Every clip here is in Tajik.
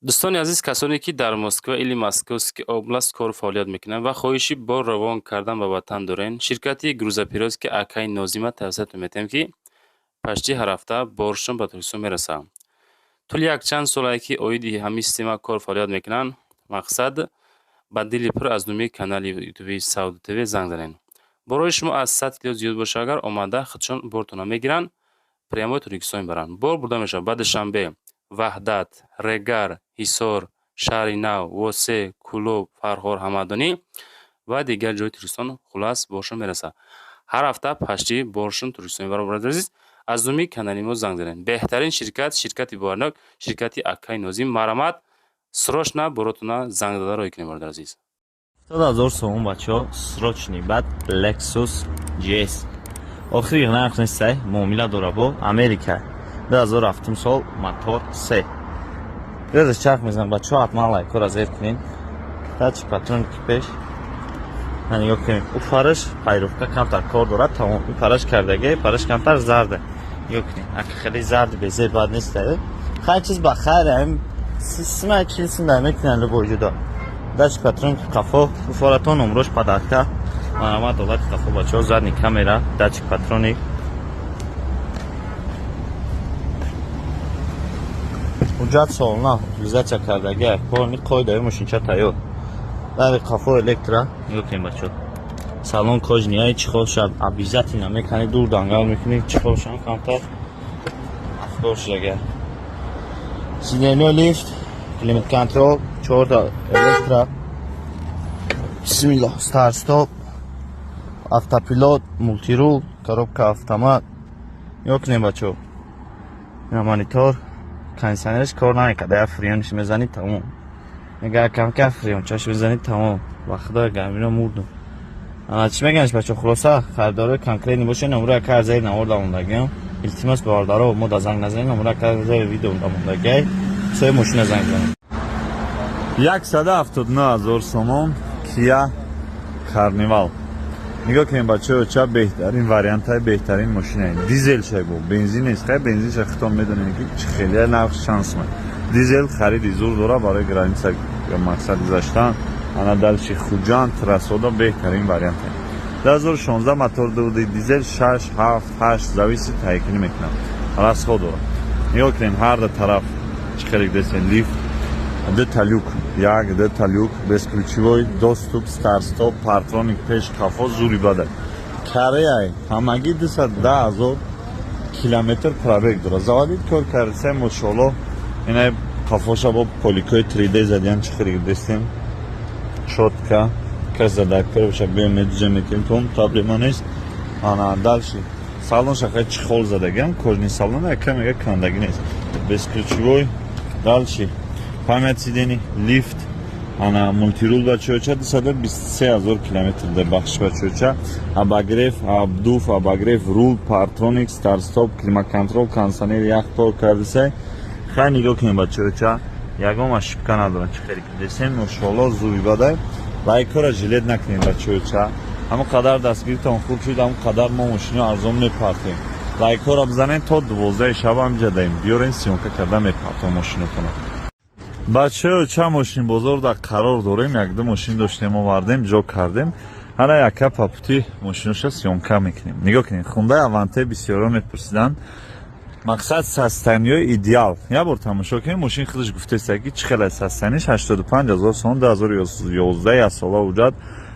дӯстони азиз, касоне ки дар Москва или Московский област кор фаъолият мекунанд ва хоҳиши бор равон кардан ба ватан дорен, ширкати грузоперевозки Акаи Нозима тавсият метем, ки пашти ҳар ҳафта боршон ба Туркистон мерасад. тӯли якчанд солае ки оиди ҳамин система кор фаъолият мекунанд, мақсад ба дили пур аз номи канали ютуби Сауд ТВ занг занед. борои шумо аз 100 кило зиёд боша, агар омада худшон бортона мегиранд, прямои Туркистон мебаранд. бор бурда мешавад ба Душанбе, Ваҳдат, Регар, Ҳисор, Шаҳри Нав, Восе, Кӯлоб, Фарҳор, Ҳамадонӣ ва дигар ҷойи Туркистон хулас боршон мерасад. ҳар ҳафта пашти боршон Туркистон мебарад. Бародари азиз, аз номи канали мо занг занед. беҳтарин ширкат, ширкати боварнок, ширкати Акаи Нозим. Марамат, срочно боротона занг дада роҳӣ кунед. Бародари азиз, 70,000 сомон бачаҳо, срочный бад Lexus GS. Охири нарх нестай, муомила дора бо Америка. 2007 сол, мотор 3. Реза чарх мезанам бачаҳо, ҳатман лайк разер кунин. Тачи патрон пеш. Ҳани ё кунин. У фараш пайровка камтар кор дорад, тамом. У фараш кардаги, фараш камтар зарда. Ё кунин. Ака хеле зард безе бад нестай. Хай чиз ба хайрам. Сима чилсин да мекунан любой ҷудо. Дачи патрон қафо, у фаратон умрош падатка. Марамат олад қафо бачаҳо, задни камера, дачи патрони. ҳуҷҷат солна утилизатсия кардаги корни қоидаи мошинча тайёр. Дари қафо электро ёкунем бачаҳо. Салон кожнияи чихол шад обязательно мекани дур дангал мекунӣ чихол шан камтар. Афкошага. Сиденё лифт, климат контрол, 4 электро. Бисмилlah, старт стоп. Автопилот, мультирул, коробка автомат. Ёкунем бачаҳо. Монитор. Кондиционерш кор намекард, я фриониш мезанид тамом. Мега камка фриончаш мезанид тамом. Ва худои гамино мурдум. Ана чӣ меганш бачаҳо, хулоса харидори конкретни боше, номеро кар зери наворда мондагиам. Илтимос бовардаро мода занг назанед, номеро кар зери видео мондагиам. Сои мошина занг занед. 179,000 сомон Kia Carnival. нигоҳ кунед бачаҳо, ча беҳтарин вариантаи беҳтарин машинаи дизел шай бо бензин нест. хай бензин шай худтон медонед ки чӣ хеле нарх чанд сум. дизел хариди зур дора барои граница мақсад гузаштан. ана далши хуҷанд трасода беҳтарин вариант. 2016 мотор доди дизел 6, 7, 8 зависи таҳйикунӣ мекунад. расход дора. нигоҳ кунед ҳар ду тараф чӣ хеле десен лифт, деталюк, як деталюк, безключевой доступ, старт-стоп, партроник пеш, кафо зури бада. Кореяй ҳамагӣ 210,000 километр пробег дора. Заводид кор карда мошалло. Ина кафоша бо поликои 3D задиан чӣ хеле десен. Шотка, казада короша бем меджем мекунем, том проблема нест. Ана дальше салон шахай чихол задагиам, кожни салон якамега кандаги нест. Безключевой, дальше памят сидени, лифт, ана мультирул бачаҳо 223,000 километр дар бахш бачаҳо. Обогрев, обдув, обогрев, рул, партроник, старт-стоп, климат-контрол, кондиционер, ях кор кардасай. Хай нигоҳ кунед бачаҳо, ягон ошибка надорад. Чӣ хеле десен мошалло зури бадай. лайкора жилет накунед бачаҳо. ҳамон қадар дастгиртон хурд шуд, ҳамон қадар мо мошини арзон мепартем. лайкора бизанед то 12 шаб ҳамҷа даем биёрен сиёмка карда мепартем мошинотона. бачаҳо, ча мошин бозор да қарор дорем, як-ду мошин доштем овардем, ҷо кардем. ҳана яка папути мошиноша сиёмка мекунем. нигоҳ кунед, хундаи аванте бисёро мепурсиданд. мақсад состояниёи идеал. як бор тамошо кунем, мошин худаш гуфтест ки чӣ хеле состояниш 85,000 сомон 2011 ясола ҳуҷҷат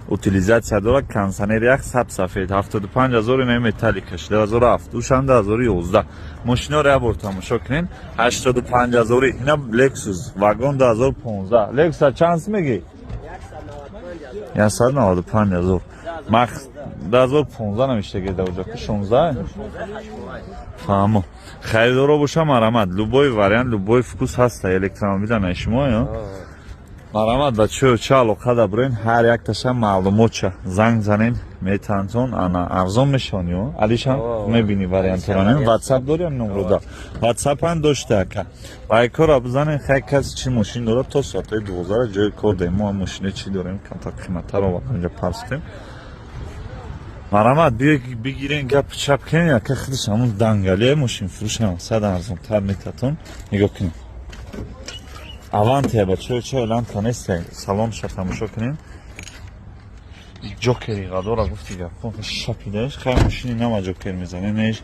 утилизатсия дора. кондиционер як саб сафед 75,000 ин металликаш 2007 душан 2011. мошиноро як бор тамошо кунем. 85,000 ина Lexus вагон 2015. Lexus чанд меги? 195,000. мах 2015 намиштаги даоҷа ки 16. фаҳмо. харидоро боша марамат. любой вариант, любой вкус ҳаста электромобила на шумо ё. марамат бачаҳо, ча алоқа дабурен, ҳар якташа маълумотша занг занен метавонтон ана арзон мешаванд ё. алишам мебини вариантаро. WhatsApp дорем номрода. WhatsApp-ан дошта ака. лайкора бизанен, хай каси чӣ мошин дорад то соатаи 12 ҷои кор дем. мо мошина чӣ дорем, камтар қиматтаро онҷа парз кунем. марамат бигирен гап чап кунем, яка худаш ҳамон дангалия мошин фурӯшам 100 арзонтар метавон. нигоҳ кунем. Авантия бачаё элан танесте салон шатамошо кунем. Джокери гадора гуфти гапон шапидаш хай машини нама джокер мезане неш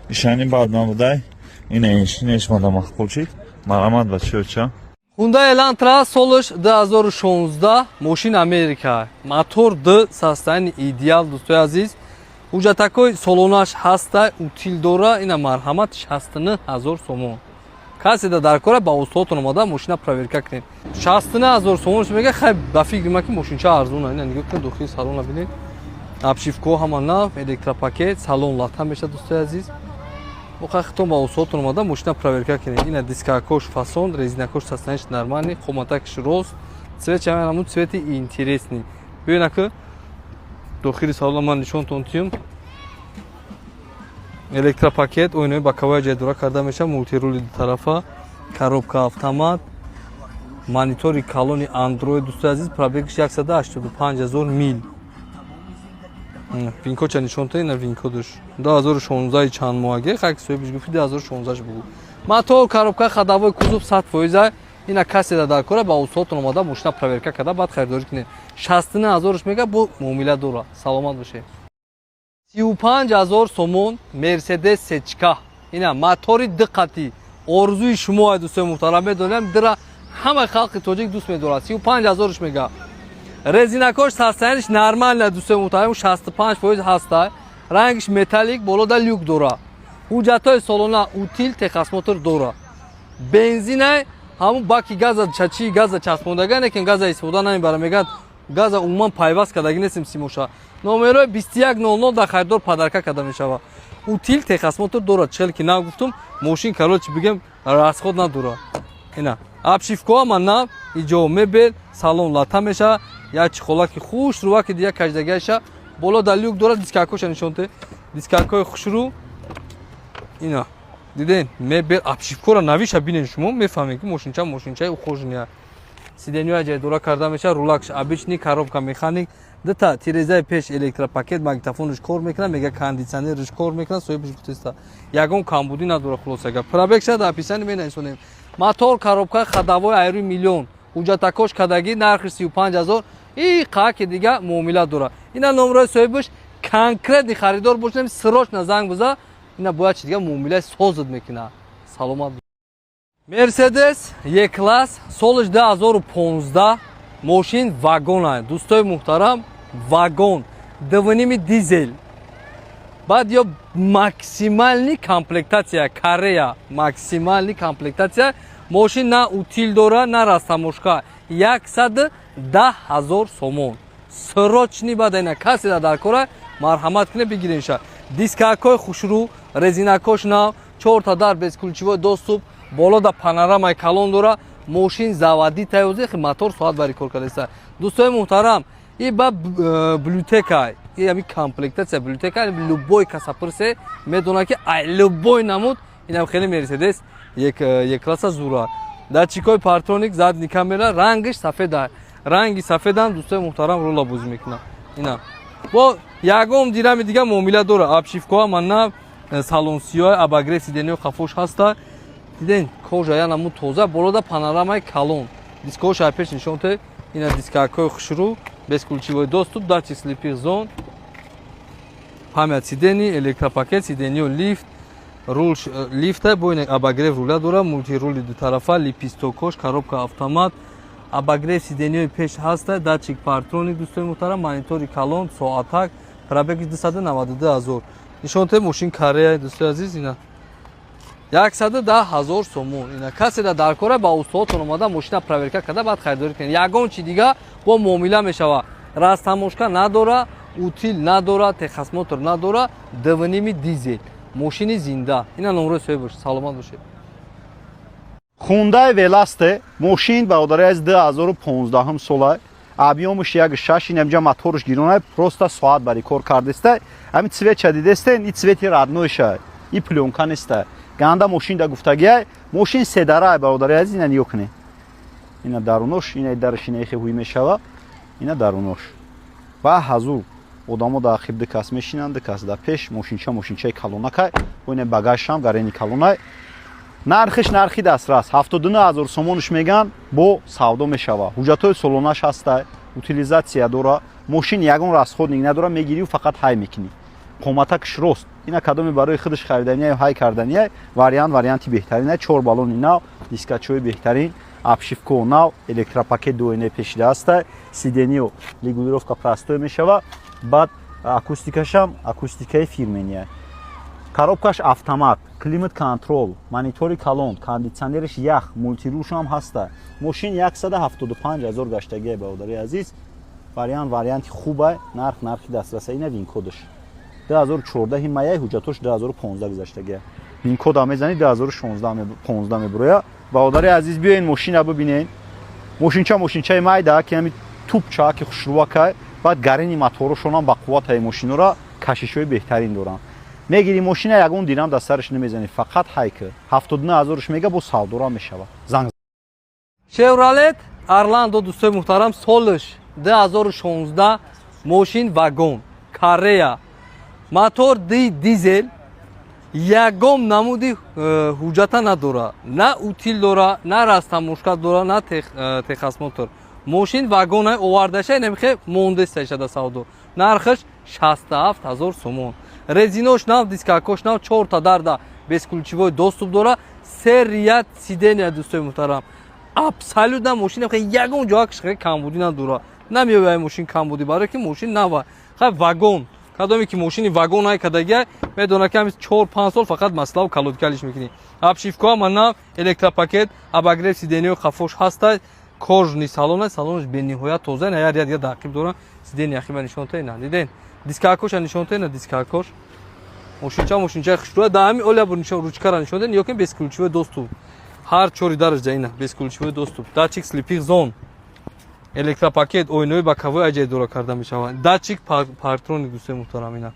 ишани бад набудай инеш неш мада махбул шид марамад бачаё Hyundai Elantra Solis 2016 ماشین امریکا мотор D состоянии идеал دوستای عزیز ҳуҷҷатакои солонаш ҳаста утил дора ина марҳамат 69000 сомон касе дар кора ба устодтон омада машина проверка кунед 69000 сомон мега хай ба фикр ма ки машинча арзуна ина нигоҳ кунед дохили салона бинед обшивко ҳама нав электропакет салон лата меша دوستای عزیز خودتون با устодтон омада машина проверка кунед ина дискакош фасон резинакош состояниш нормальный коматакш рост цвет чаманамун цвети интересный бибинаки дохили салона ман нишонтон тиём электропакет ойнои боковая ҷайдура карда меша мултирули дутарафа коробка автомат монитори калони андроид دوستای عزیز пробегиш 185000 мил винкоча нишонта ина винкодуш 2016 чанд моҳаге хак соҳибиш гуфти 2016 бугу мотор коробка ходовой кузов 100% ина касе дар кора ба устодтон омада машина проверка карда баъд харидорӣ кунед 69000 мега бо муомила дора саломат бошед 35000 сомон мерседес сечка ина мотори диққатӣ орзуи шумо дӯстои муҳтарам медонам дира ҳама халқи тоҷик дӯст медорад 35000 мега резинакош состояниш нормально дӯстои муҳтарам 65% ҳаста рангиш металлик болода люк дора ҳуҷҷатҳои солона утил техосмотр дора бензина ҳамун баки газа чачи газа часпондага некен газа истифода намебара мегӯяд газа умуман пайваст кардагӣ нестем симоша номерои 2100 дар харидор падарка карда мешавад утил техосмотр дора чел ки нав гуфтум мошин короче бигем расход надора ина обшивко ама нав иҷо мебел салон лата меша як чихолаки хушрӯ ки дия каждагиаша боло дар люк дора дискакоша нишонте дискакои хушрӯ ина диден мебел обшивкора навиша бинен шумо мефаҳмед ки мошинчаи ухожния сиденёя ҷайдура карда меша рулакш обичный коробка механик дита тирезаи пеш электропакет магнитофонш кор мекунад мега кондитсионерш кор мекунад соҳибиш гуфтеста ягон камбудӣ надора хулосага пробег шад описани менависонем мотор коробка ходовой айрӯи миллион ҳуҷҷатакош кадаги нархи 35000 и қаки дига муомила дора ина номерои соҳибиш конкретни харидор бошем срочно занг биза ина бояд чи дига муомилаи созид мекунад саломат мерседес е-класс солиш 2015 мошин вагона дӯстои муҳтарам вагон двуними дизел баъд ё максимални комплектатсия корея максимални комплектатсия мошин на утил дора на растамошка 110000 сомон срочни бада ина касе дар кора марҳамат кунед бигиринша дискакои хушрӯ резинакош нав 4 дар безключевой доступ боло да панорамаи калон дора мошин заводи таёзе мотор соат бари кор кардааст дӯстои муҳтарам и ба блютека и ами комплектатсия блютека любой касапрсе медонад ки ай любой намуд инам хеле мерседес е-класса зура датчикои партроник задни камера рангиш сафеда ранги сафедам дӯстои муҳтарам рола бозӣ мекунад ина бо ягон дирами дига муомила дора обшивкоа манна салон сиёҳ абагре сиденёи хафош ҳаста диден кожа янаму тоза болода панорамаи калон дискош айпеш нишонте ина дискакои хушрӯ безключевой доступ датчик слипих зон памят сидени электропакет сидениё лифт рул лифта бо ин абагрев руля дора мултирули дутарафа липистокош коробка автомат абагрев сидениёи пеш ҳаста датчик партроник дӯстои муҳтарам монитори калон соатак пробеги 292000 нишонте мошин корея дӯстои азиз ина 110000 сомон ина касе дар кора ба устодтон омада мошина проверка карда баъд харидорӣ кунед ягон чи дига бо муомила мешавад растамошка надора утил надора техосмотр надора двуними дизел мошини зинда ина номерои соҳибаш саломат бошед Hyundai Veloster мошин бародари аз 2015 сола объёмиш 1.6 инамҷа моторш гирона просто соат бари кор кардеста ами цвет чадидестен и цвети роднойша и плёнка неста ганда мошин да гуфтагия мошин седара бародари аз ина ниё кунед ина дарунош ина дараш ина ихе ҳуй мешава ина дарунош ва ҳазур одамо да ахиб дикас мешинанд дикас да пеш мошинчаи калонака ина багажшам гарени калонай нархиш нархи дастрас 79000 сомонш меган бо савдо мешава. ҳуҷҷатҳои солонаш ҳаста, утилизатсия дора, мошин ягон расход надора, мегирӣ фақат ҳай мекунӣ. қоматакш рост. Ина кадоми барои худаш харидания ё ҳай кардания варианти беҳтарин, 4 баллони нав, дискачҳои беҳтарин, обшивкаи нав, электропакет дуоне пешида ҳаста, сидению регулировка простой мешава, баъд акустикашам акустикаи фирмения. Коробкаш автомат, климат контрол, монитори калон, кондитсионериш ях, мультирушам ҳаста. Мошин 175000 гаштагия баодари азиз. Варианти хубай, нархи дастраса. Ина винкодаш 2014 мая, ҳуҷҷатош 2015 гузаштагия. Винкода мезани 2016 мебуроя. баодари азиз биёин мошина бибинен. Мошинчаи майда ки ҳами тупча ки хушрувакай, баъд гарини моторошонам ба қувватаи машинора кашишҳои беҳтарин доранд. мегири мошина ягон дирам дар сараш намезани, фақат ҳайка 79000 мега бо савдора мешава. Занг Chevrolet Orlando дӯстои муҳтарам, солиш 2016, мошин вагон, Корея, мотор дизел, ягон намуди ҳуҷҷата надора, на утил дора, на растамошка дора, на техасмотор. мошин вагонай овардаша намихе мондесташа да савдо. нархаш 67000 сомон. резинош нав, дискакош нав, 4 та дарда безключевой доступ дора, серият сидения дӯстои муҳтарам. абсолютно мошин ягон ҷоякш камбудӣ надора. намеояй мошин камбудӣ барои ки мошин нава. вагон кадоме ки мошини вагон ай кадагия медона ки 4-5 сол фақат маслав калодкалиш мекунӣ. обшивка нав, электропакет, обогрев сидению хафош ҳаста, кожни салонаш бениҳоят тоза, я дақиқ дора. сидени ахиба нишонтаи на диден. дискакоша нишонтаи на дискакош. мошинча хушрӯя даами оля бу нишон ручкара нишонтаи ё ки безключевой доступ. ҳар 4 даража ина безключевой доступ. датчик слипих зон. электропакет ойнои боковой аҷай дора карда мешавад. датчик партроник дӯстои муҳтарам ина.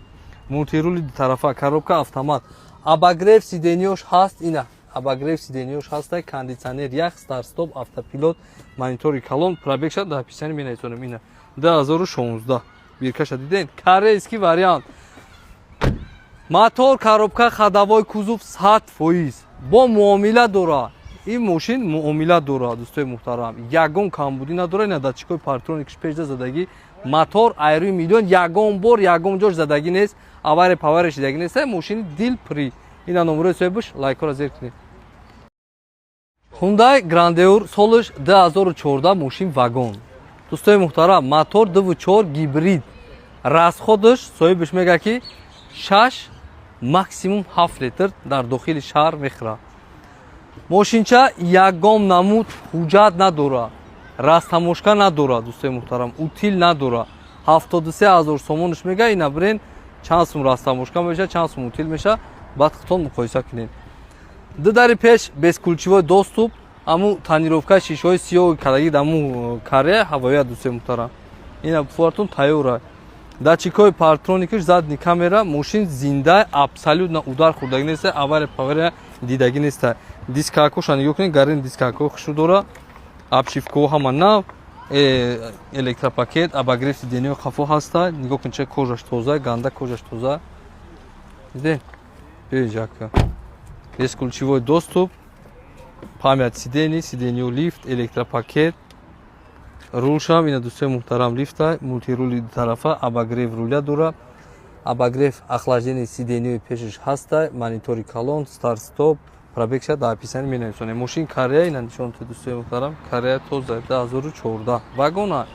мултирули тарафа, коробка автомат. обогрев сидениёш ҳаст ина. обогрев сидениёш ҳаста, кондитсионер ях, старт стоп, автопилот, монитори калон, пробегша дар описание менависонем ина. 2016 биркаша диден. корейский вариант. мотор, коробка, ходовой кузов 100%. бо муомила дора. ин мошин муомила дора дӯстои муҳтарам. ягон камбудӣ надора, ина датчикои партроникш пешда задагӣ. мотор айрӯи миллион ягон бор ягон ҷош задагӣ нест. аваре паваре шидагӣ нест. мошини дилпри. ина номерои соҳибаш лайкора зер кунед. Hyundai Grandeur солиш 2014 мошин вагон. дӯстои муҳтарам, мотор 2.4 гибрид. расходаш соҳибаш мега ки 6 максимум 7 литр дар дохили шаҳр мехӯра. мошинча ягон намуд ҳуҷҷат надора, растамошка надора дӯстои муҳтарам, утил надора. 73000 сомонаш мега. ина бирен чанд сум растамошка меша, чанд сум утил меша, баъд худтон муқоиса кунед. ду дари пеш безключевой доступ, аму тонировка шишаҳои сиёҳи кадаги даму Корея ҳавоя дӯстои муҳтарам. ина фуартун тайёра. датчикои партроникаш, задни камера, мошин зинда, абсолютно удар хӯрдагӣ нест, аваре паваре дидагӣ нест. дискакоша нигоҳ кунед, гарини дискако хушу дора, обшивкаҳо ҳама нав, электропакет, обогрев сидению хафо ҳаста. нигоҳ кунед ча кожаш тоза, ганда кожаш тоза. диден беҷака безключевой доступ, памят сидений, сидению лифт, электропакет, рулшам ина дӯстои муҳтарам лифта, мултирули тарафа, обогрев руля дора, обогрев охлаждение сидению пешаш ҳаста, монитори калон, старт стоп, пробегша дар описание менависонем. мошин Корея ина нишонта дӯстои муҳтарам, Корея тоза 2014 вагона.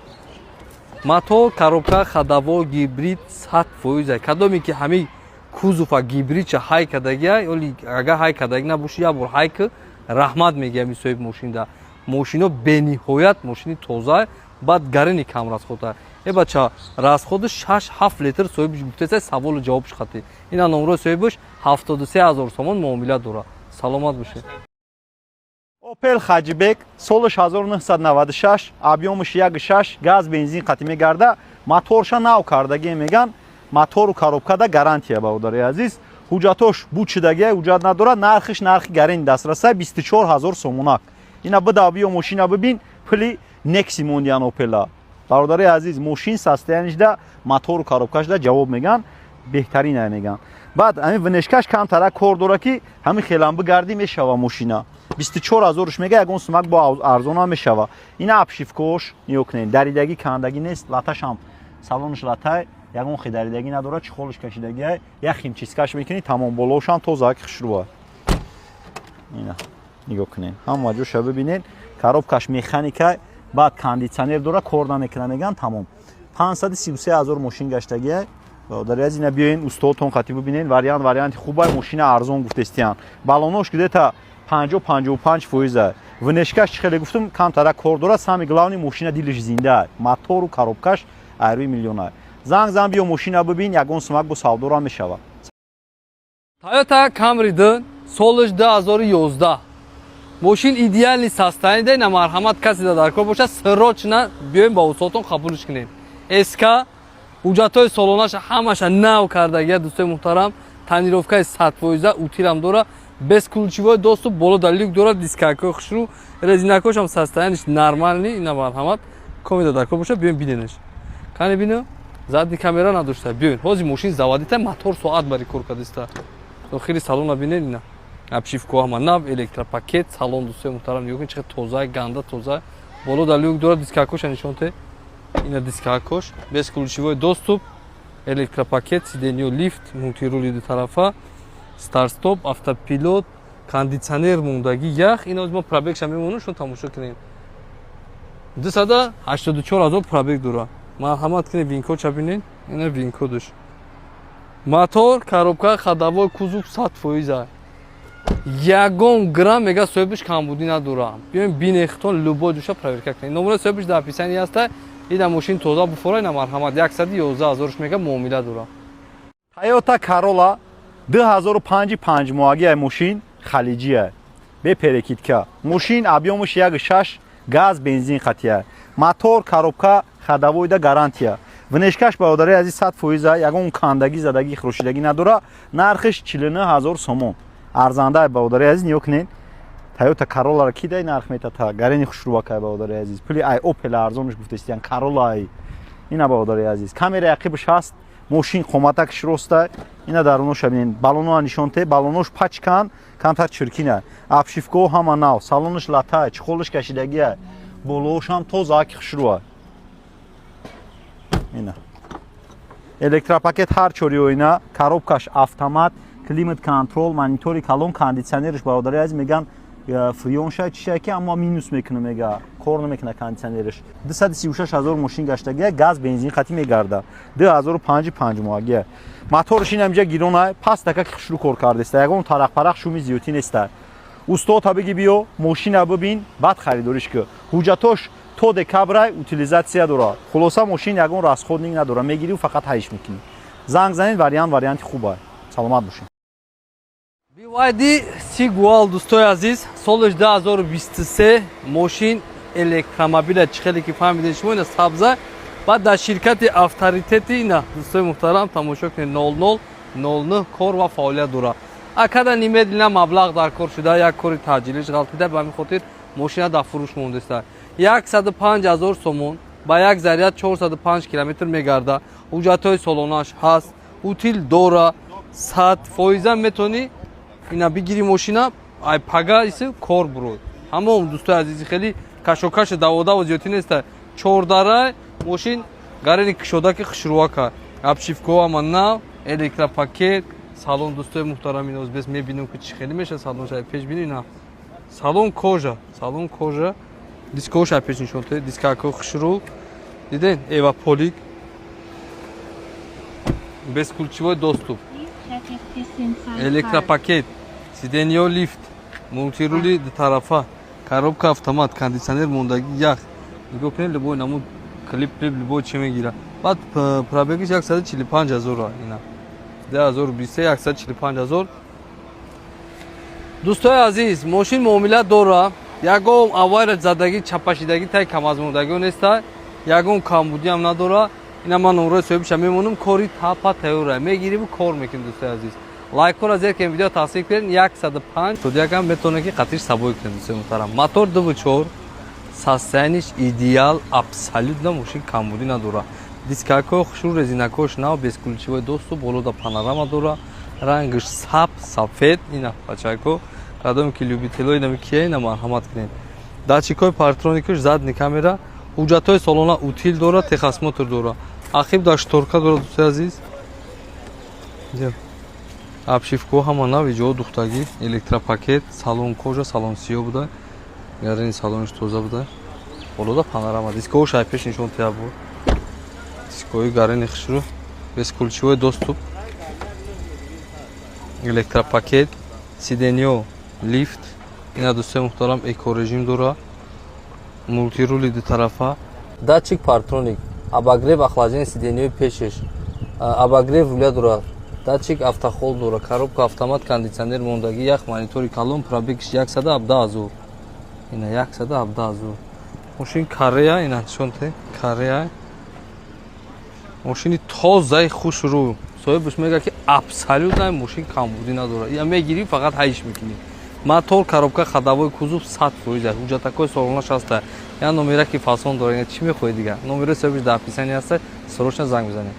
мотор, коробка, ходовой гибрид 100%. кадоме ки ҳами кузова гибридча ҳай кадагия, ёли агар ҳай кадаги набоши як бор ҳайка раҳмат мегӯям соҳиби мошинда. мошино бениҳоят мошини тоза, баъд гарини кам расхода. бача расходи 6-7 литр соҳибиш гуфтеса, саволу ҷавобш хати. ина номерои соҳибаш 73000 сомон муомила дора. саломат бошед. Opel Hatchback солиш 1996, объёмаш 1.6, газ бензин қатӣ мегарда, моторша нав кардагӣ меган. мотору коробкада гарантия баодари азиз. ҳуҷҷатош бучидагия ҳуҷҷат надора, нархиш нархи гарини дастраса 24000 сомонак. ина буда биё мошина бибин, пили Nexi мондиян Opel-а. бародари азиз, мошин состоянишда, мотору коробкашда ҷавоб меган, беҳтарин меган. баъд ҳамин внешкаш камтара кор дора ки ҳамин хеламбигардӣ мешава мошина 24000 мега ягон сумак бо арзона мешава ина обшивкош ниё кунед даридагӣ кандагӣ нест латашам салонш латай ягон хидаридагӣ надора чихолш кашидагӣ як химчискаш мекунӣ тамом болошам тоза хушрӯа ина нигоҳ кунед ҳама ҷоша бибинед коробкаш механика баъд кондитсионер дора кор намекунад меган тамом 533000 мошин гаштагӣ бародари азина биёен устодтон қатӣ бибинед варианти хубай мошина арзон гуфтестиян балонош гидета 50-55% внешкаш чихеле гуфтум камтара кор дора сами главни мошина дилиш зинда мотору коробкаш айрӯи миллиона занг зан биё мошина бибин ягон сумак бо савдора мешава Toyota Camry дин солиш 2011 мошин идеальни состояние на марҳамат касе дар кор бошад срочно биёем ба усотон қабулш кунем СК ҳуҷҷатҳои солонаша ҳамаша нав кардагия дӯстои муҳтарам тонировкаи 100% утирам дора безключевой доступ боло дар люк дора дискакои хушрӯ резинакошам состояниш нормальни ина марҳамат комеда дар кор бошад биёем биненеш кане бино задни камера надошта биёен ҳозир мошин заводита мотор соат бари кор кардиста дохили салона бинед ина обшивка ҳама нав электропакет салон дӯстои муҳтарам нигоҳ кунед чӣ қадр тоза ганда тоза боло дар люк дора дискакоша нишонте ина дискакош безключевой доступ электропакет сиденьё лифт мултирули дутарафа старт-стоп автопилот кондитсионер мондагӣ ях ина мо пробегша мемонем шумо тамошо кунед 284000 пробег дора марҳамат кунед винкодша бинед ина винкодаш мотор коробка ходовой кузов 100% ягон грамм мега соҳибиш камбудӣ надорам биёем бинехтон любой ҷӯша проверка кунед номура соҳибиш дар описание ҳаста ина мошин тоза буфора ина марҳамат 111000 мега муомила дора Toyota Corolla 2005 моагия мошин халиҷия бе перекидка мошин объёмаш 1.6 газ бензин қатия мотор коробка ходовойда гарантия внешкаш бародари азиз 100% ягон кандагӣ задагӣ хурӯшидагӣ надора нархиш 49000 сомон арзанда бародари азиз ниё кунед Toyota Corolla ки дай нарх метата гарени хушрӯвакай бародари азиз пули ай Opel арзонаш гуфтестиян Corolla ина бародари азиз камера ақибш ҳаст мошин қоматакш роста ина даруноша бинед балоноа нишонте балонош пачкан камтар чиркина обшивкао ҳама нав салонаш латай чихолаш кашидагия болошам тозаки хушрӯа ина электропакет ҳар чорёина коробкаш автомат климат контрол монитори калон кондитсионериш бародари азиз меган фрион шай чишай ки аммо минус мекуна мега кор намекуна кондитсионериш 236000 мошин гаштагия газ бензин қатӣ мегарда 2005 моагия моториш ин амҷа гирона пастака хушрӯ кор кардеста ягон тарақпарақ шуми зиётӣ неста устода биги биё мошина бибин баъд харидориш ки ҳуҷҷатош то декабрай утилизатсия дора хулоса мошин ягон расходник надора мегирӣ фақат ҳаиш мекунӣ занг занед варианти хубай саломат бошед BYD Sigwal дӯстои азиз солиш 2023 мошин электромобила чихеле ки фаҳмидед шумо ина сабза баъд дар ширкати авторитети ина дӯстои муҳтарам тамошо кунед 0009 кор ва фаъолият дора акада немедлина маблағ дар кор шуда як кори таъҷилиш ғалтида ба ҳамин хотир мошина дар фурӯш мондеста 105000 сомон ба як заряд 405 километр мегарда ҳуҷҷатҳои солонааш ҳаст утил дора 100% метонӣ ина бигири мошина ай пага иси кор бурод ҳамон дӯстои азизи хеле кашокаши даводаву зиётӣ неста 4 мошин гарени кушодаки хушрӯака обшивкао ҳама нав электропакет салон дӯстои муҳтарами нозбес мебинем ки чӣ хеле меша салонша пеш бинӣ на салон кожа дискаоша пеш нишонте дискакои хушрӯ диден эваполик безключевой доступ электропакет сиденьё лифт мултирули дутарафа коробка автомат кондитсионер мондагӣ ях нигоҳ кунед любой намуд клип любой чӣ мегира баъд пробегиш 145000 ина 2023 145000 дӯстои азиз мошин муомила дора ягон авария задагӣ чапашидагӣ тай камазмондагио неста ягон камбудиам надора ина ман номраи соҳибиша мемонам кори тапа тайёра мегирим кор мекунем дӯстои азиз лайкора зер ки видео тавсия кунед 105 тудиякам метавонед ки қатиш сабой кунед дӯстои муҳтарам мотор 2.4 состояниш идеал абсолютно мошин камбудӣ надора дискакои хушрӯ резинакош нав безключевой доступ болода панорама дора рангш сафед ина бачако кадом ки любитело ина микия ина марҳамат кунед датчикои партроникаш задни камера ҳуҷҷатҳои солона утил дора техосмотр дора ахиб да шторка дора дӯстои азиз обшивкаҳо ҳама нави ҷо духтагӣ электропакет салон кожа салон сиё буда гарини салониш тоза буда болода панорама дискаҳо шайпеш нишон тия буд дискаҳои гарини хушрӯ бескулчивой доступ электропакет сиденьё лифт ина дӯстои муҳтарам экорежим дора мултирули дутарафа датчик партроник обогрев охлаждение сиденьёи пешеш обогрев руля дора датчик автохол дора коробка автомат кондитсионер мондагӣ ях монитори калон пробегиш 117 ина 117 мошин корея ина нишонте корея мошини тозаи хушрӯ соҳибаш мега ки абсолютно мошин камбудӣ надорад я мегирӣ фақат ҳайш мекунӣ мотор коробка ходовой кузов 100% ҳуҷҷатакои солонаш ҳаста я номераки фасон дора чӣ мехоҳӣ дигар номераи соҳибаш дар описание ҳаста срочно занг бизанед